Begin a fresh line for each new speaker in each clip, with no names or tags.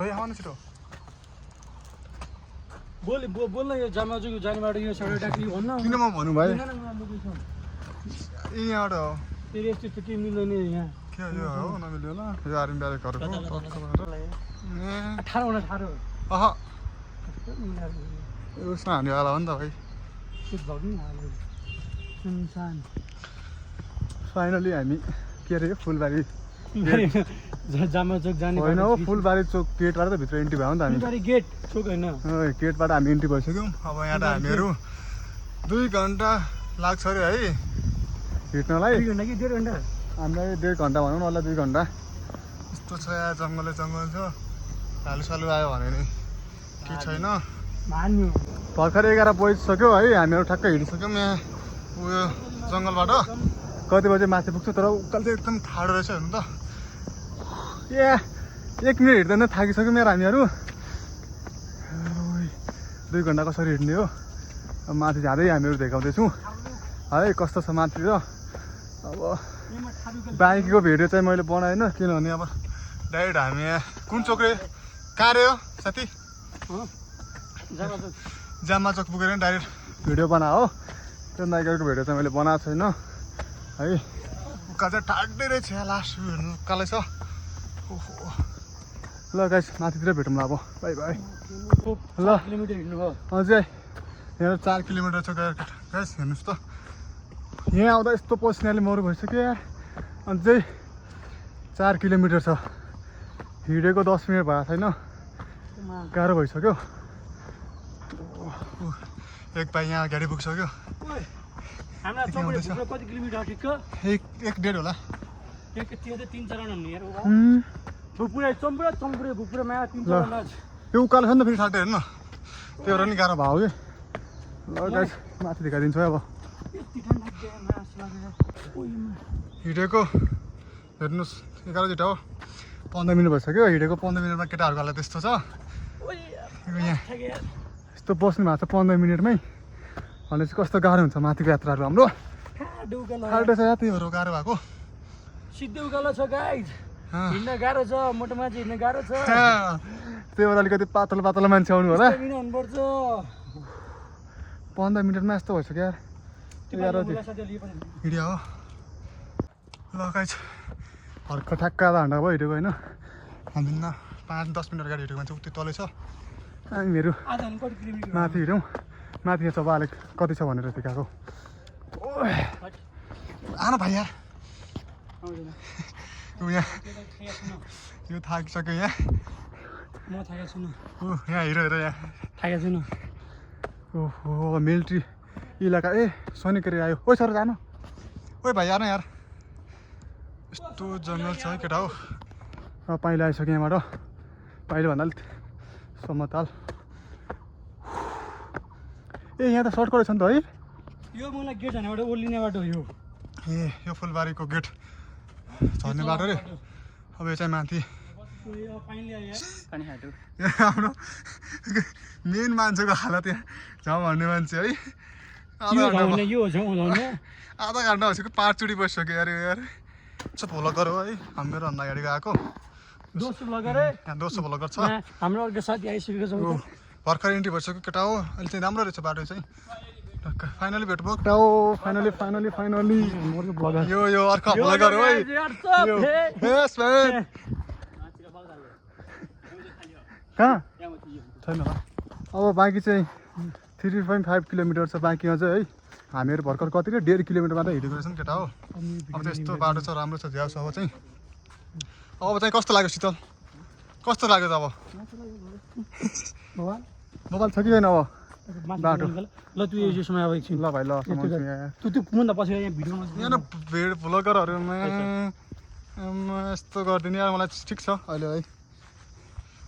भाइ आउनु छिटो
बोल्न यो जामाजुको जाने बाटो यो सडक डाक्री भन्न
किन म भन्नु भाइ यहाँबाट हो
फेरि यस्तो केही मिल्दैन यहाँ
के यो हो नमिल्यो होला यो आर्मी ब्यारेकहरूको
ठाडो
अह उसमा हान्नेवाला हो नि त भाइ फाइनली हामी के अरे फुलबारी
जामाचोक जाने
होइन हो फुलबारी चोक गेटबाट त भित्र इन्ट्री भयो नि त हामी
फुलबारी गेट चोक होइन
गेटबाट हामी इन्ट्री भइसक्यौँ अब यहाँबाट हामीहरू 2 घन्टा लाग्छ अरे है हिँड्नलाई
2 घन्टा कि 1.5 घन्टा
हामीलाई 1.5 घन्टा भनौँ न होला 2 घन्टा यस्तो छ यहाँ जङ्गल छ भालु सालु आयो भने नि के छैन
मान्यो
भर्खर 11 बजिसक्यो है हामीहरू ठ्याक्कै हिँडिसक्यौँ यहाँ उयो जङ्गलबाट कति बजे माथि पुग्छ तर उकाल चाहिँ एकदम ठाडो रहेछ हेर्नु त 1 मिनट हिँड्दैन थाकिसक्यो मेरो हामीहरू 2 घन्टा कसरी हिँड्ने हो अब माथि जाँदै हामीहरू देखाउँदैछौँ है कस्तो छ माथि र अब बाइकको भिडियो चाहिँ मैले बनाएन किनभने अब डाइरेक्ट हामी यहाँ कुन चोक रे कहाँ रे हो साथी जामा चोक पुगेर डाइरेक्ट भिडियो बनायो हो त्यो नाइकरको भिडियो चाहिँ मैले बनाएको छैन है उकाल चाहिँ टाढै रहेछ यहाँ लास्ट भ्यू हेर्नु उकालै छ ल गाइस माथितिर भेटौँ ल अब बाई बाई ल
किलोमिटर हिँड्नुभयो
अझै यहाँ 4 किलोमिटर छ गाइस हेर्नुहोस् त यहाँ आउँदा यस्तो पसिनाले मरु भइसक्यो यार अझै 4 किलोमिटर छ हिँडेको 10 मिनट भएको छैन गाह्रो भइसक्यो एक भाइ यहाँ गाडी पुगिसक्यो
कति किलोमिटर ठिक्क
1.5 होला
त्यो चाहिँ 3-4 हुने यार बुपुरामा 3-4
यो उकालो छ नि त फेरि ठाटे हेर्नु त्यो भएर नि गाह्रो भयो कि ल गाइस माथि देखाइदिन्छु है अब हिँडेको हेर्नुहोस् 11 जिटा हो 15 मिनट भइसक्यो हिँडेको 15 मिनटमा केटाहरूको हालत त्यस्तो छ यहाँ यस्तो बस्नु भएको छ 15 मिनटमै भने चाहिँ कस्तो गाह्रो हुन्छ माथिको यात्राहरू हाम्रो ठाडो छ या त्यही भएर गाह्रो भएको
सिधै उकालो छ गाइज हिँड्न गाह्रो छ मोटो मान्छे हिँड्न गाह्रो छ
त्यही भएर अलिकति पातलो मान्छे आउनु होला
हुनुपर्छ
15 मिनटमा यस्तो भइसक्यो यार हिँड्यो हो ल गाइज हर्क ठ्याक्क आधा घन्टा भयो हिँडेको होइन हामीन्न 5-10 मिनट गाडी हिँडेको मान्छे उति तलै छ हामीहरू माथि हिँड्यौँ माथि छ अलिक कति छ भनेर देखाएको आन भाइ यार यहाँ यो थाकिसक्यो यहाँ
म थाकेको छु
यहाँ हेर यहाँ
थाकेको छु
ओहो मिलिट्री इलाका सैनिकहरू आयो ओ सर जानु ओ भाइ आएन यार यस्तो जङ्गल छ है केटा हो पाइला आइसक्यो यहाँबाट पाइला भन्दा अलिक समतल यहाँ त सर्टकट रहेछ नि त है
यो मलाई गेट हानेबाट ओर्लिने बाटो हो
यो फुलबारीको गेट झर्ने बाटो रे अब यो चाहिँ माथि हाम्रो मेन मान्छेको हालत यहाँ जाउँ भन्ने मान्छे है आधा घन्टा भइसक्यो 5 चोटि बसिसक्यो यार यार भोलकर हो है हाम्रो भन्दा अगाडि गएको
दोस्रो ब्लगर
छ
हाम्रो अर्को साथी आइसकेको छ
भर्खर इन्ट्री भइसक्यो केटा हो अहिले चाहिँ राम्रो रहेछ बाटो चाहिँ फाइनली भेट भयो केटा हो फाइनली यो अर्को ब्लगर हो है कहाँ छैन होला अब बाँकी चाहिँ 3.5 किलोमिटर छ बाँकी अझै है हामीहरू भर्खर कति रे 1.5 किलोमिटर मात्रै हिँडेको रहेछ नि केटा हो अब त्यस्तो बाटो छ राम्रो छ झ्याउ छ अब चाहिँ कस्तो लाग्यो शीतल कस्तो लाग्यो त अब मोबाइल छ कि छैन अब बाटो
ल तु यसमा अब एकछिन
ल भाइ ल
तु पुग्नु पछि यहाँ भिडियोमा
यहाँ भिड भ्लगरहरूमा यस्तो गरिदिने यार मलाई ठिक छ अहिले है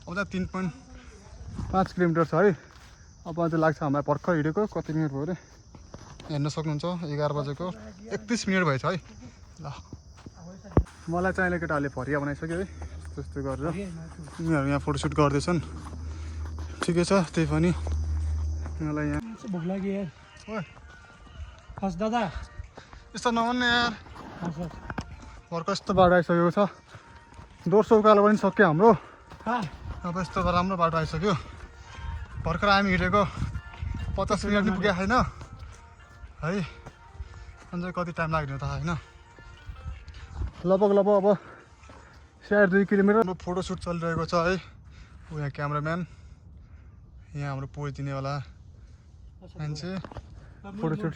अब चाहिँ 3.5 किलोमिटर छ है अब चाहिँ लाग्छ हामीलाई भर्खर हिँडेको कति मिनट भयो अरे हेर्न सक्नुहुन्छ 11 बजेको 31 मिनट भएछ है ल मलाई चाहिँ अहिले केटाहरूले फरिया बनाइसक्यो है त्यस्तो गरेर उनीहरू यहाँ फोटोसुट गर्दैछन् ठिकै छ त्यही पनि मलाई यहाँ
भोक लाग्यो यार हस् दादा
यस्तो नभन्ने यार भर्खर यस्तो बाटो आइसकेको छ दोस्रो उकालो पनि सक्यो हाम्रो अब यस्तो राम्रो बाटो आइसक्यो भर्खर हामी हिँडेको 50 मिनट नि पुगेको छैन है अझै कति टाइम लाग्ने त होइन लगभग अब साढे 2 किलोमिटर फोटोसुट चलिरहेको छ है यहाँ क्यामराम्यान यहाँ हाम्रो पोज दिनेवाला मान्छे फोटोसुट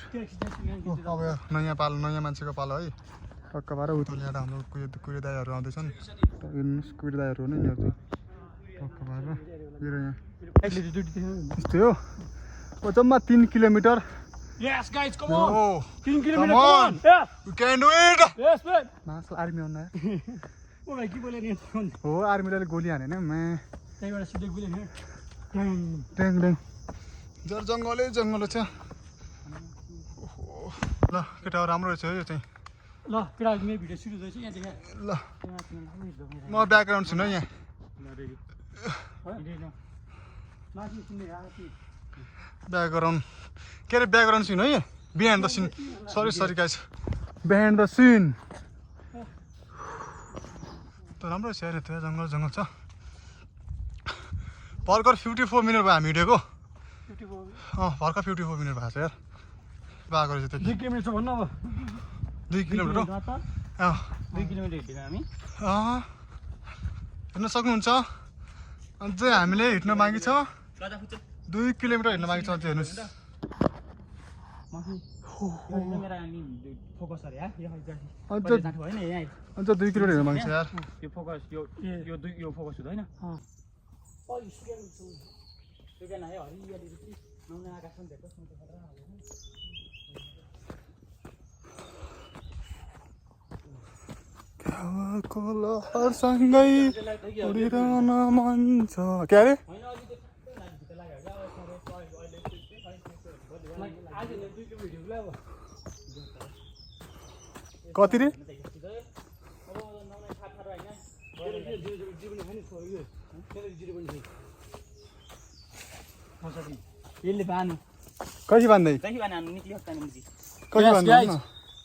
अब नयाँ मान्छेको पालो है टक्क भएर उता ल्याएर हाम्रो कुहिरो दाइहरू आउँदैछन् कुहिरो दाइहरू हो नि यिनीहरू चाहिँ टक्क भएर मेरो यहाँ यस्तै हो अब जम्मा 3 kilometre
Yes, guys, come
Oh,
on. 3 kilometers,
come on.
Yeah.
You can do it.
Yes, man.
Muscle army हुन्न
ओ भाइ के बोले नि
हो आर्मीले गोली हाने नि मैं
त्यहीबाट सिधै बोले नि
ट्याङ ट्याङ जर जङ्गलै छ ल केटा राम्रो रहेछ है यो चाहिँ
ल केटा मेरो भिडियो सुरु हुँदैछ यहाँ देखा
ल म ब्याकग्राउन्ड छु है यहाँ ब्याकग्राउन्ड के अरे ब्याकग्राउन्ड सिन है behind the scene sorry guys behind the scene त राम्रो छ यार त्यहाँ जङ्गल छ भर्खर 54 मिनट भयो हामी हिँडेको भर्खर 54 मिनट भएको छ यार भएको रहेछ त्यो
2 किलोमिटर भन्नु अब
2 किलोमिटर
2 किलोमिटर हिँडेको हामी
हिँड्न सक्नुहुन्छ अझै हामीले हिँड्न बाँकी छ 2 किलोमिटर हिँड्न बाँकी छ अझै हेर्नुहोस् अझ 2 किलोमिटर हिँड्न बाँकी छ यार
यो फोकस यो फोकस हुँदैन
सँगै उडिरहन मन छ के अरे कति रे
यसले बानु
कति बान्दै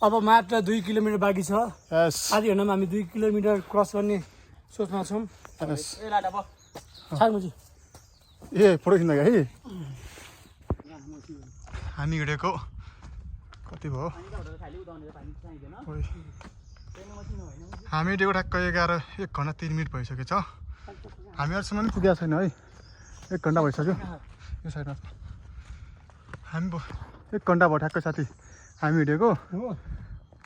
अब मात्र 2 किलोमिटर बाँकी छ
यस
आज हिँड्नमा हामी 2 किलोमिटर क्रस गर्ने सोचमा छौँ
ए फोटो खिच्न है हामी हिँडेको कति भयो हामी हिँडेको ठ्याक्कै 1 घन्टा 3 मिनट भइसकेछ हामी अहिलेसम्म पनि पुगेको छैन है 1 घन्टा भइसक्यो यो साइडमा हामी 1 घन्टा भयो ठ्याक्कै साथी हामी हिँडेको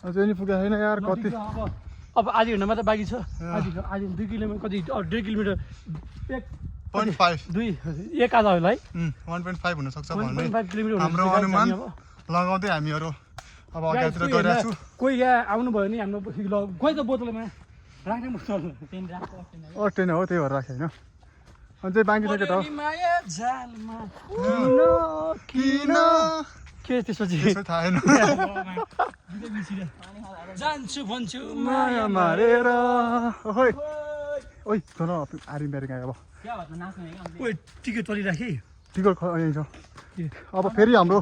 अझै नि पुगेको छैन यार कति
अब आज हिँड्नमा त बाँकी छ आज 2 किलोमिटर कति 2 किलोमिटर
1.5
एक आधा होला है
1.5 हुनसक्छ भन्ने
1.5 किलोमिटर
हाम्रो अनुमान लगाउँदै हामीहरू अब अगाडितिर गइरहेको छु
कोही यहाँ आउनुभयो नि हाम्रो खोइ त बोतलमा राख्ने बोतल
अटेन हो त्यही भएर राखेँ होइन अझै बाँकी छ केटा किन
के त्यसपछि
त्यसो थाहा छैन
जान्छु भन्छु
माया मारेर ओइ ओइ धन आर्मी ब्यारिङ आयो अब
ओइ टिकट परिराखेँ
टिकट यहीँ छ अब फेरि हाम्रो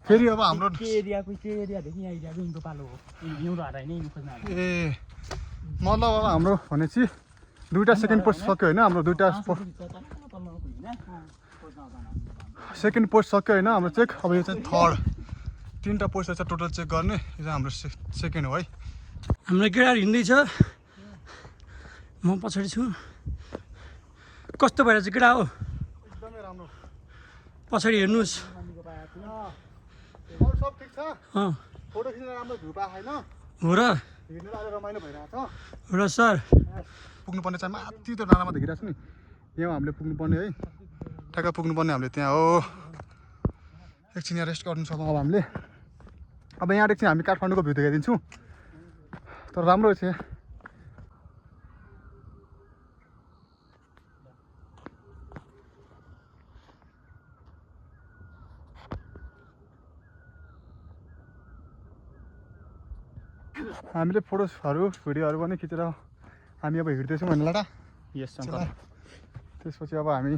फेरि अब हाम्रो
के एरियादेखि यहाँ एरियाको यिनको पालो हो हिउँदो हराइ नै खोज्न
ए मतलब अब हाम्रो भनेपछि 2टा सेकेन्ड पोस्ट सक्यो होइन हाम्रो 2टा सेकेन्ड पोस्ट सक्यो होइन हाम्रो चेक अब यो चाहिँ थर्ड 3टा पोस्ट छ टोटल चेक गर्ने यो चाहिँ हाम्रो सेकेन्ड हो है
हाम्रो केटाहरू हिँड्दैछ म पछाडि छु कस्तो भएर चाहिँ केटा हो
एकदमै राम्रो
पछाडि हेर्नुहोस्
सब ठिक छ फोटो खिच्न राम्रो भ्यू पाएको छैन
हो र
हिँड्नु अहिले रमाइलो भइरहेको छ
हो र सर
पुग्नुपर्ने चाहिँ माथि त्यो डाँडामा देखिरहेको छ नि यहाँ हामीले पुग्नुपर्ने है ठ्याक्क पुग्नुपर्ने हामीले त्यहाँ हो एकछिन यहाँ रेस्ट गर्नु सक्छौँ अब हामीले अब यहाँ एकछिन हामी काठमाडौँको भ्यू देखाइदिन्छौँ तर राम्रो छ हामीले फोटोहरू भिडियोहरू पनि खिचेर हामी अब हिँड्दैछौँ होइन लाटा
यस
त्यसपछि अब हामी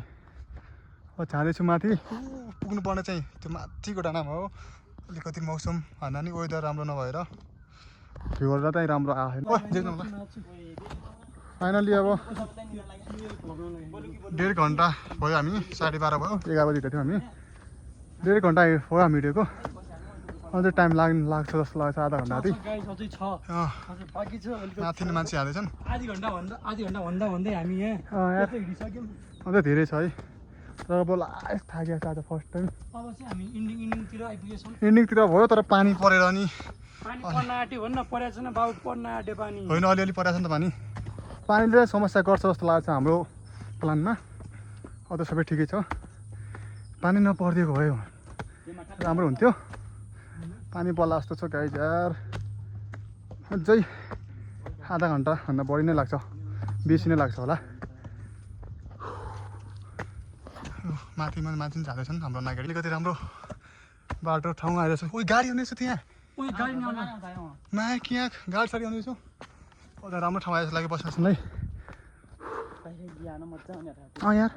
जाँदैछौँ माथि पुग्नुपर्ने चाहिँ त्यो माथिको डाँडामा हो अलिकति मौसम भन्दा नि वेदर राम्रो नभएर भ्यूहरू चाहिँ राम्रो आएको छैन फाइनली अब 1.5 घन्टा भयो हामी 12:30 भयो 11 बजी थियौँ हामी 1.5 घन्टा भयो हामी हिँडेको अझै टाइम लाग्छ जस्तो लाग्छ आधा घन्टा जति
अझै छ अझै बाँकी छ
माथि मान्छे हाल्दैछन्
आधी घन्टा भन्दा भन्दै हामी यहाँ हिँडिसक्यौँ
अझै धेरै छ है तर अब लास्ट थाकेको छ आज फर्स्ट टाइम
अब चाहिँ हामी इन्डिङतिर आइपुगेछौँ
इन्डिङतिर भयो तर पानी परेर नि
पानी पर्न आँट्यो भन्न परेको छैन बाबु पर्न आँट्यो पानी
होइन अलिअलि परेको छ नि त पानीले समस्या गर्छ जस्तो लाग्छ हाम्रो प्लानमा अब त सबै ठिकै छ पानी नपरिदिएको भयो राम्रो हुन्थ्यो पानी पर्ला जस्तो छ गाइज यार अझै आधा घन्टाभन्दा बढी नै लाग्छ बेसी नै लाग्छ होला माथि जाँदैछन् हाम्रो नागाडी अलिकति राम्रो बाटो ठाउँ आइरहेछ ओइ गाडी आउँदैछ त्यहाँ माइक यहाँ गाडी साडी आउँदैछ अझ राम्रो ठाउँ आएछ लागि बस्नु है यार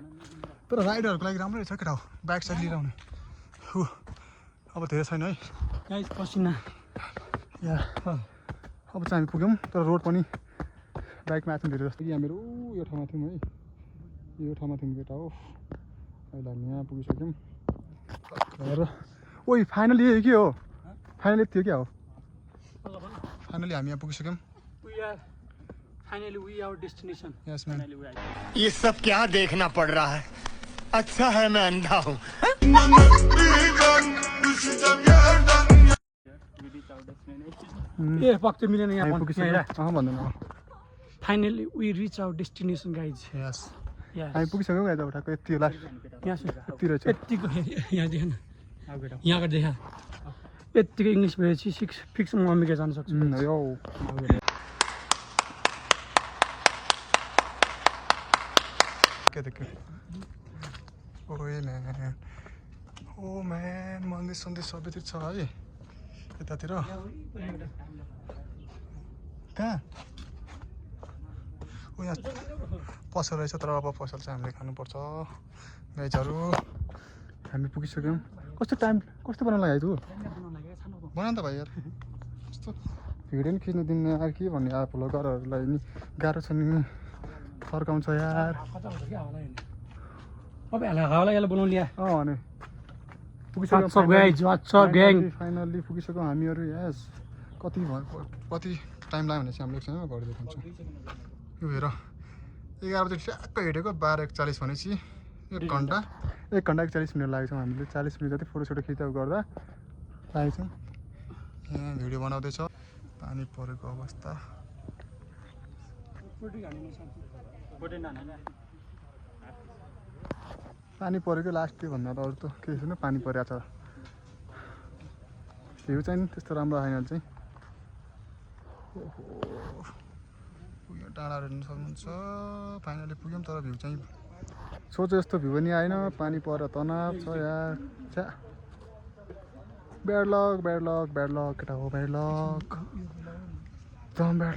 तर राइडरहरूको लागि राम्रै रहेछ केटा हो बाइक साइक लिएर आउने अब धेरै छैन है
गाइस पसिना
या अब चाहिँ हामी पुग्यौँ तर रोड पनि बाइकमा आएको धेरै जस्तो कि हामीहरू यो ठाउँमा थियौँ है यो ठाउँमा थियौँ केटा हो अहिले हामी यहाँ पुगिसक्यौँ हेर ओइ फाइनली यही के हो फाइनली त्यो क्या हो फाइनली हामी यहाँ पुगिसक्यौँ
finally we our destination
yes ma'am
ये सब क्या देखना पड़ रहा है अच्छा है मैं अंधा हूँ
ए पक्कै मिलेन यहाँ
भन्दैन
finally we reach our destination guys
yes
यहाँ
हामी पुगिसक्यौँ गाइज अब ठ्याक्कै यति होला यति रहेछ
यतिको यहाँ देख न यहाँबाट देखा यत्तिको इङ्ग्लिस भएपछि फिक्स म अमेरिका जान सक्छु
यो के देख्यो ओ म्यान मन्दिर सन्दिर सबैतिर छ है यतातिर कहाँ ओ यहाँ पसल रहेछ तर अब पसल चाहिँ हामीले खानुपर्छ गाइजहरू हामी पुगिसक्यौँ कस्तो बनाउनु लाग्यो तँ बना त भाइ यार कस्तो भिडियो नि खिच्नु दिन्न यार के भन्ने यार भ्लगरहरूलाई नि गाह्रो छ नि फर्काउँछ यार
हावालाई बनाउनु ल्या
भने पुगिसक्यौँ फाइनल्ली पुगिसक्यौँ हामीहरू यस कति टाइम लाग्यो भने चाहिँ हामीले एकछिनमा घर देखाउँछौँ यो हेर 11 बजी ट्याक्क हिँडेको 12:41 भनेपछि 1 घन्टा 41 मिनट लागेको छौँ हामीले 40 मिनट जति फोटोसोटो खिचाउ गर्दा लागेको छौँ यहाँ भिडियो बनाउँदैछ पानी परेको अवस्था पानी परेको लास्ट त्यो भन्दा त अरू त केही छैन पानी परेको छ भ्यू चाहिँ नि त्यस्तो राम्रो आएन चाहिँ पुग्यो डाँडाहरू हेर्नु सक्नुहुन्छ फाइनली पुग्यौँ तर भ्यू चाहिँ सोचे जस्तो भ्यू पनि आएन पानी परेर तनाव छ यार छ्या ब्याड लक केटा हो ब्याड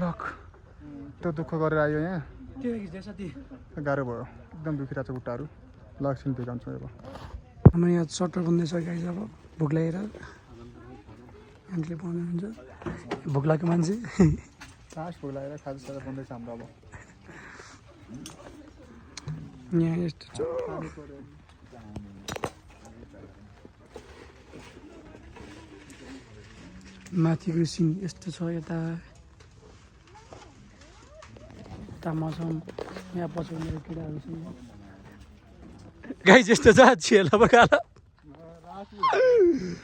लक त्यो दुःख गरेर आयो यहाँ गाह्रो भयो एकदम दुखिरहेको छ खुट्टाहरू लक्ष्मी देखाउँछौँ अब
हाम्रो यहाँ सटर बन्दैछ गाइज अब भोक लागेर आन्टीले बनाउनुहुन्छ भोक लागेको मान्छे
लास्ट भोक लागेर खाजासाजा बन्दैछ हाम्रो अब
यहाँ यस्तो छ माथिको सिन यस्तो छ यता मौसम यहाँ पछि मेरो केटाहरू छन् गाई यस्तो छ चिया लभर खाला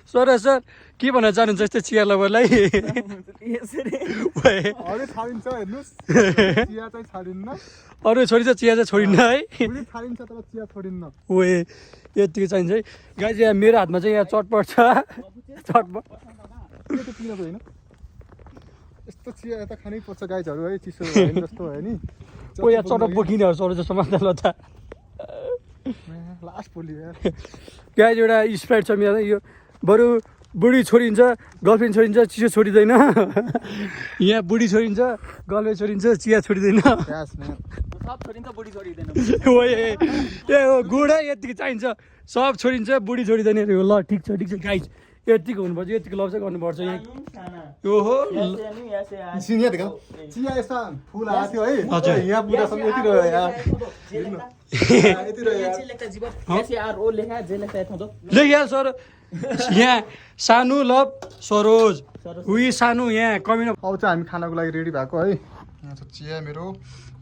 सर के भन्न चाहनुहुन्छ यस्तो चिया लभरलाई अरू छोडिन्छ चिया चाहिँ छोडिन्न है ओए यतिको चाहिन्छ है गाई चाहिँ मेरो हातमा चाहिँ यहाँ चटपट छ
यस्तो चिया यता खानै पर्छ गाइजहरू है चिसो जस्तो भयो नि
ओ यहाँ चटप बोकिनेहरू सर जस्तो मात्र ल त
लास्ट बोली
गाइज एउटा स्प्राइट छ मेरो यो बरु बुढी छोडिन्छ गर्लफ्रेन्ड छोडिन्छ चिसो छोडिँदैन यहाँ बुढी छोडिन्छ गर्लफ्रेन्ड छोडिन्छ चिया छोडिँदैन गुडै यतिको चाहिन्छ सब छोडिन्छ बुढी छोडिँदैन ल ठिक छ गाइज यतिको हुनुपर्छ, यतिको लभ चाहिँ गर्नुपर्छ यहाँ। ओहो
सिनियर देखा चिया यस्ता फुल आएको थियो है हजुर यहाँ पुरासम्म यति रह्यो यार यति रह्यो
लेख्या सर यहाँ सानु लभ सरोज उही सानु यहाँ कमी
अब चाहिँ हामी खानको लागि रेडी भएको है। यहाँ छ चिया मेरो,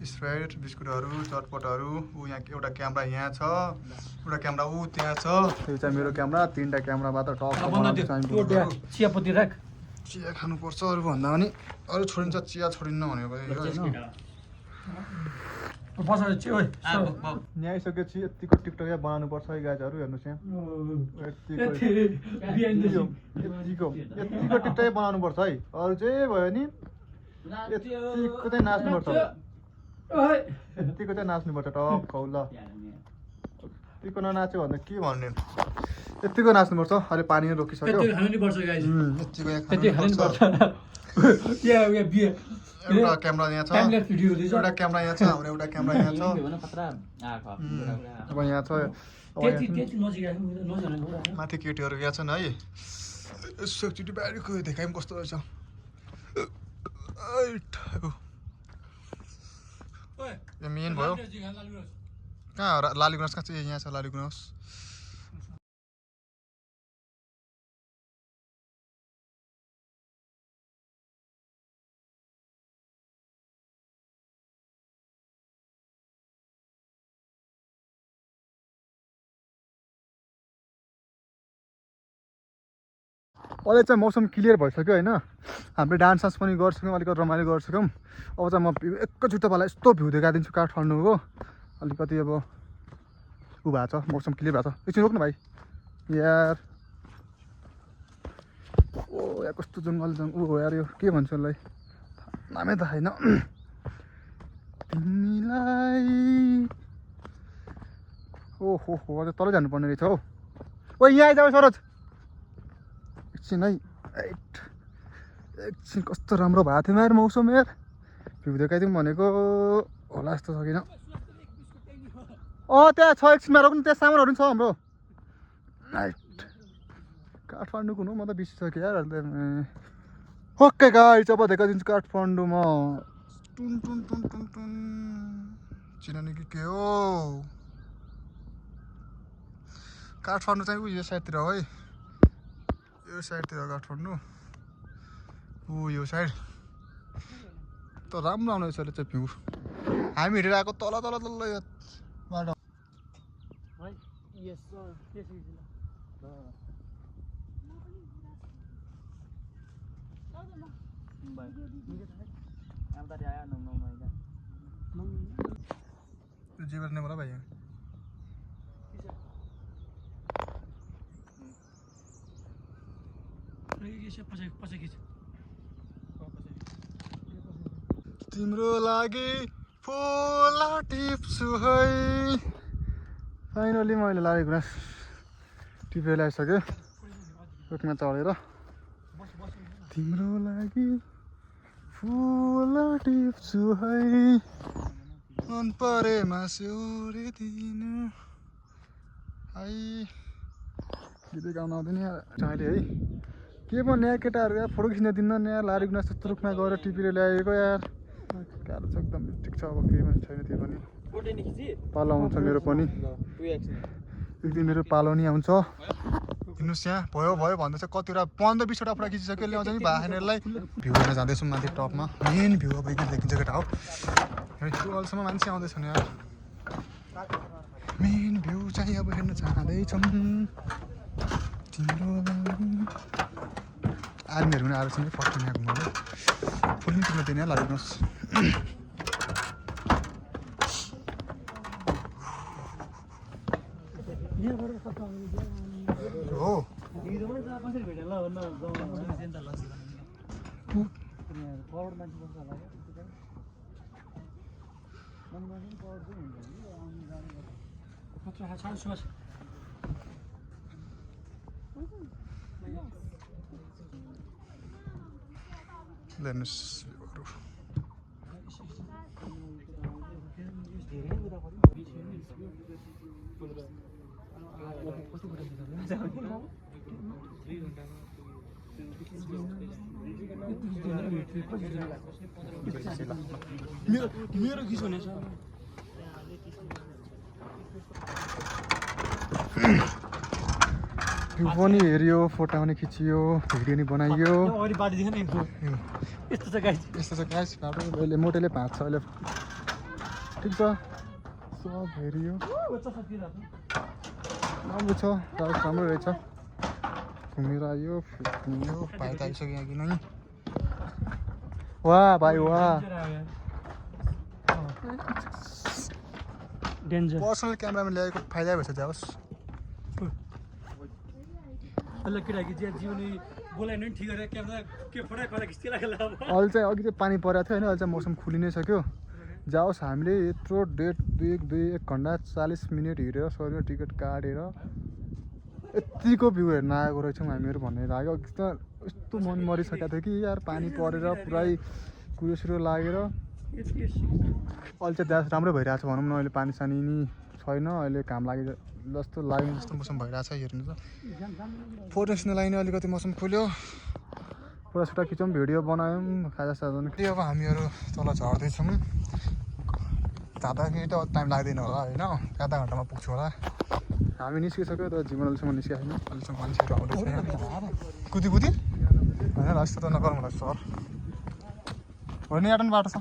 स्प्राइट, बिस्कुटहरू, चटपटहरू। ऊ यहाँ एउटा क्यामेरा यहाँ छ, एउटा क्यामेरा ऊ त्यहाँ छ। त्यो चाहिँ मेरो क्यामेरा, तिनवटा क्यामेराबाट टप
चियापत्ती राख।
चिया खानुपर्छ अरू भन्दा पनि अरू छोडिन्छ, चिया छोडिन्न भनेको यहाँ आइसकेपछि यतिको टिकटक यहाँ बनाउनुपर्छ है गाइजहरू। हेर्नुहोस् यहाँ यतिको टिकटक बनाउनुपर्छ है। अरू चाहिँ भयो नि यतिको चाहिँ नाच्नुपर्छ, यतिको चाहिँ नाच्नुपर्छ टप खौल। यतिको ननाच्यो भन्दा के भन्ने, यतिको नाच्नुपर्छ। अहिले पानी रोकिसक्यो, एउटा क्यामेरा यहाँ छ, एउटा क्यामेरा यहाँ छ, हाम्रो एउटा क्यामेरा यहाँ छ। अब यहाँ छ माथि केटीहरू यहाँ छन् है। यसो एकचोटि बाहिरको देखाइ पनि कस्तो रहेछ। यो मेन भयो। कहाँ हो लालीगुराँस? कहाँ चाहिँ यहाँ छ लालीगुराँस। अहिले चाहिँ मौसम क्लियर भइसक्यो होइन। हामीले डान्स सान्स पनि गरिसक्यौँ, अलिकति रमाइलो गरिसक्यौँ। अब चाहिँ म एकैचोटि तपाईँलाई यस्तो भ्यू देखाइदिन्छु काठमाडौँको। अलिकति अब ऊ भएको छ, मौसम क्लियर भएको छ। एकछिन रोक्नु भाइ यार। ओ यहाँ कस्तो जङ्गल ऊ हो यार, यो के भन्छ यसलाई, नामै थाहा छैन। तिमीलाई ओहो हो अझ तलै जानुपर्ने रहेछ हौ। ओ यहाँ आइजाऊ सरोज एकछिन है। एकछिन कस्तो राम्रो भएको थियो यार मौसम यार। भ्यू देखाइदिउँ भनेको होला जस्तो छ किन। त्यहाँ छ, एकछिनमा रोक्नु, त्यहाँ सामानहरू पनि छ हाम्रो। काठमाडौँको हुनु म त बिर्सिसकेँ यार। ओके गाइस अब देखाइदिन्छु काठमाडौँमा। टुन टुन टुन टुन टुन चिनाउने कि के हो। काठमाडौँ चाहिँ ऊ यो साइडतिर हो है, यो साइडतिर काठमाडौँ। ऊ यो साइड त राम्रो आउने रहेछ अहिले चाहिँ भ्यू। हामी हिँडेर आएको तल तल तल यो बाटो। जे गर्ने बोला भाइ तिम्रो लागि फुल टिप्छु है। फाइनली मैले लालीगुराँस टिपेर ल्याइसकेँ रुखमा चढेर। तिम्रो लागि फुल टिप्छु है, मन परेमा स्योरिदिनु है। गीत गाउन आउँदैन अहिले है। के भन्ने यार केटाहरू यार, फोटो खिच्न दिन्न नि यार। लालीगुराँस त्यस्तो रुखमा गएर टिपेर ल्याएको यार, गाह्रो छ एकदम। ठिक छ अब केही पनि छैन, त्यो पनि पालो आउँछ मेरो पनि। एक दिन मेरो पालो नि आउँछ। हिँड्नुहोस् यहाँ भयो भयो भन्दैछ। कतिवटा 15-20वटा फोटो खिचिसक्यो, ल्याउँछ नि भाइनेरलाई। भ्यू हेर्न जाँदैछौँ माथि टपमा। मेन भ्यू अब एकदिन देखिन्छ केटा हो। अहिलेसम्म मान्छे आउँदैछन् यार। मेन भ्यू चाहिँ अब हेर्न जाँदैछौँ। तिम्रो आर्मीहरू पनि आएर छ नि फर्स्ट यहाँ घुमाउनु। फुल पनि तिम्रो दिने लागिनुहोस्। हो हेर्नुहोस्
मेरो खिच्ने छ
भ्यू पनि हेऱ्यो, फोटो पनि खिचियो, भिडियो नि बनाइयो।
अगाडि बाटो देख न यस्तो छ गाइस।
यस्तो छ गाइस बाटो। अहिले मोटेले भाँच्छ अहिले। ठिक छ, सब हेरियो, राम्रो छ, राम्रो रहेछ। घुमेर आयो, घुम्यो, भाइ त आइसक्यो यहाँ कि नै। वाह भाइ वाह,
डेन्जर।
पर्सनल क्यामेरामा ल्याएको फाइदा भएछ जाओस्।
अहिले केटाकी जीवन बोलाइ नै ठिक गरेर क्यामेरा के फोटो खोला खिच्दै लाग्यो अब।
अहिले चाहिँ अघि चाहिँ पानी परेको थियो होइन, अहिले चाहिँ मौसम खुलि नै सक्यो। जाओस्, हामीले यत्रो डेढ एक घन्टा 40 मिनट हिँडेर सर टिकट काटेर यतिको भ्यू हेर्न आएको रहेछौँ हामीहरू भन्ने लाग्यो। यस्तो मन मरिसकेको थियो कि यार, पानी परेर पुरै कुरोसुरो लागेर। अहिले चाहिँ दास राम्रो भइरहेको छ भनौँ न। अहिले पानी सानी नि छैन, अहिले घाम लागे जस्तो लाग्ने जस्तो मौसम भइरहेको छ। हेर्नु त, फोटो खिच्न लाग्ने अलिकति मौसम खुल्यो। फोटोसोटो खिचौँ, भिडियो बनायौँ, खाजासाजा के। अब हामीहरू तल झर्दैछौँ। जाँदाखेरि त टाइम लाग्दैन होला होइन, आधा घन्टामा पुग्छु होला। हामी निस्किसक्यो तर जीवनहरूसँग निस्किएको छैन। अहिलेसम्म मान्छेहरू आउँदैछ। कुदी होइन, यस्तो त नगरौँ होला सर। होइन, यहाँ पनि बाटो छ।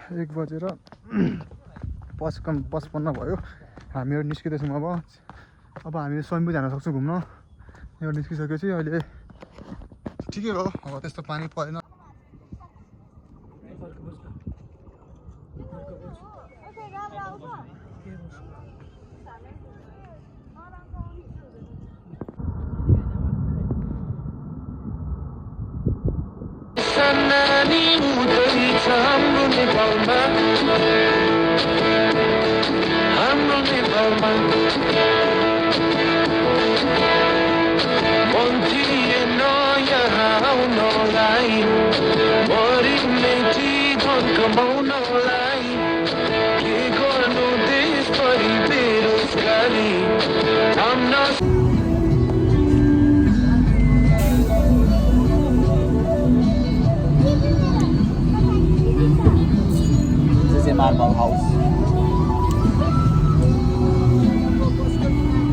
एक बजेर 55 भयो। हामीहरू निस्किँदैछौँ अब हामी स्वयम्भू जान सक्छौँ घुम्न। यो निस्किसकेपछि अहिले ठिकै हो। अब त्यस्तो पानी परेन।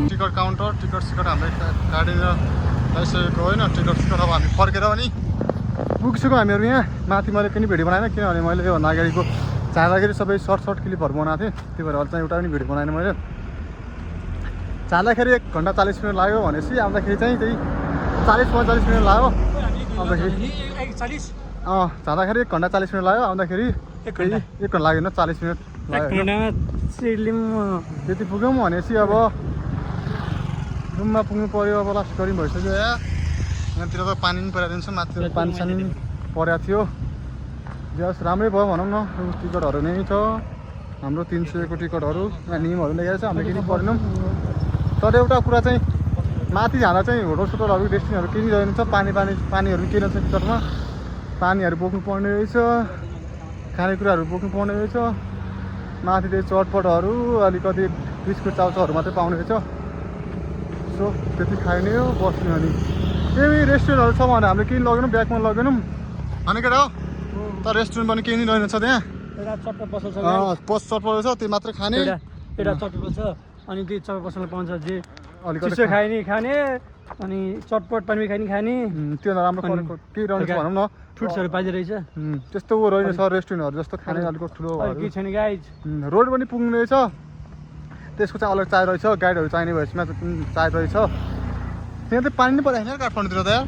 टिकट काउन्टर, टिकट हामीले काटेर ल्याइसकेको होइन। टिकट अब हामी फर्केर पनि पुगिसक्यो हामीहरू यहाँ माथि। मैले पनि भिडियो बनाएन किनभने मैले यो नागरीको जाँदाखेरि सबै सर्ट क्लिपहरू बनाएको थिएँ, त्यही भएर अहिले चाहिँ एउटा पनि भिडियो बनाएन मैले। जाँदाखेरि 1 घन्टा 40 मिनट लाग्यो भनेपछि आउँदाखेरि चाहिँ त्यही 40-45 मिनट लाग्यो आउँदाखेरि। जाँदाखेरि 1 घन्टा 40 मिनट लाग्यो, आउँदाखेरि 1 घन्टा लागेन, 40 मिनट लाग्यो। त्यति पुग्यौँ भनेपछि अब रुममा पुग्नु पऱ्यो। अब लास्ट गरी भइसक्यो। यहाँतिर त पानी पनि परिदिन्छ, माथितिर पानी सानी परेको थियो। जस राम्रै भयो भनौँ न। टिकटहरू नै छ हाम्रो 300 को टिकटहरू यहाँ नियमहरू लेखेको छ, हामीले किनि परेनौँ। तर एउटा कुरा चाहिँ माथि जाँदा चाहिँ होटलसोटलहरू रेस्टुरेन्टहरू किनिरहेको छ, पानीहरू किन छ टिकटमा। पानीहरू बोक्नु पर्ने रहेछ, खानेकुराहरू बोक्नु पर्ने रहेछ। माथि चाहिँ चटपटहरू अलिकति बिस्कुट चाउचाउहरू मात्रै पाउने रहेछ। सो त्यति खाइने हो, बस्ने। अनि केही रेस्टुरेन्टहरू छ भने हामीले केही लगेनौँ, ब्यागमा लगेनौँ अनि केटा हो। तर रेस्टुरेन्ट पनि केही रहेन छ त्यहाँ।
चटपट
चटपट रहेछ, त्यो मात्रै खाने।
एउटा चटपट छ अनि केही चटपट पसलमा पाउँछ जे
अलिकति
चिसो खाने अनि चटपट पानी खाने।
त्यो राम्रो परेको केही रहेछ भनौँ न।
फ्रुट्सहरू पाइदो रहेछ,
त्यस्तो ऊ रहेछ रेस्टुरेन्टहरू जस्तो खाने अलिकति ठुलो
केही छैन गाइज।
रोड पनि पुग्ने रहेछ, त्यसको चाहिँ अलग चाय रहेछ। गाइडहरू चाहिने भएपछि चाय रहेछ। त्यहाँ त पानी नै परेको छैन काठमाडौँतिर त यार।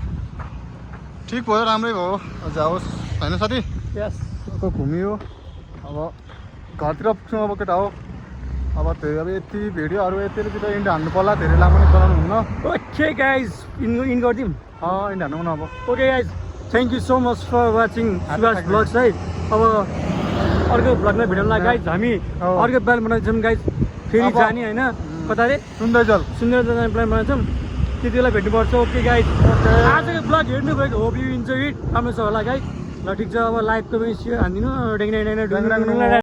ठिक भयो, राम्रै भयो। जाओस् होइन साथी। घुमियो, अब घरतिर पुग्छौँ अब केटा हो। अब यति भिडियोहरू यतितिर इन्ड हान्नु पर्ला, धेरै लामो पनि चलाउनु हुन्न।
ओके गाइज, इन गरिदिउँ।
इन्ड हान्नु न अब।
Okay guys, thank you so much for watching Subhash vlogs है। अब अर्को ब्लगमा भेटौँला गाइज। हामी अर्को प्लान बनाउँछौँ गाइज, फेरि जाने होइन कता अरे सुन्दर जाने प्लान बनाउँछौँ, त्यति बेला भेट्नुपर्छ। ओके गाइज, आजको ब्लग हेर्नुभएको होप यु इन्जोय इट। राम्रो छ होला गाइज। ल ठिक छ, अब लाइभको पनि हानिदिनु।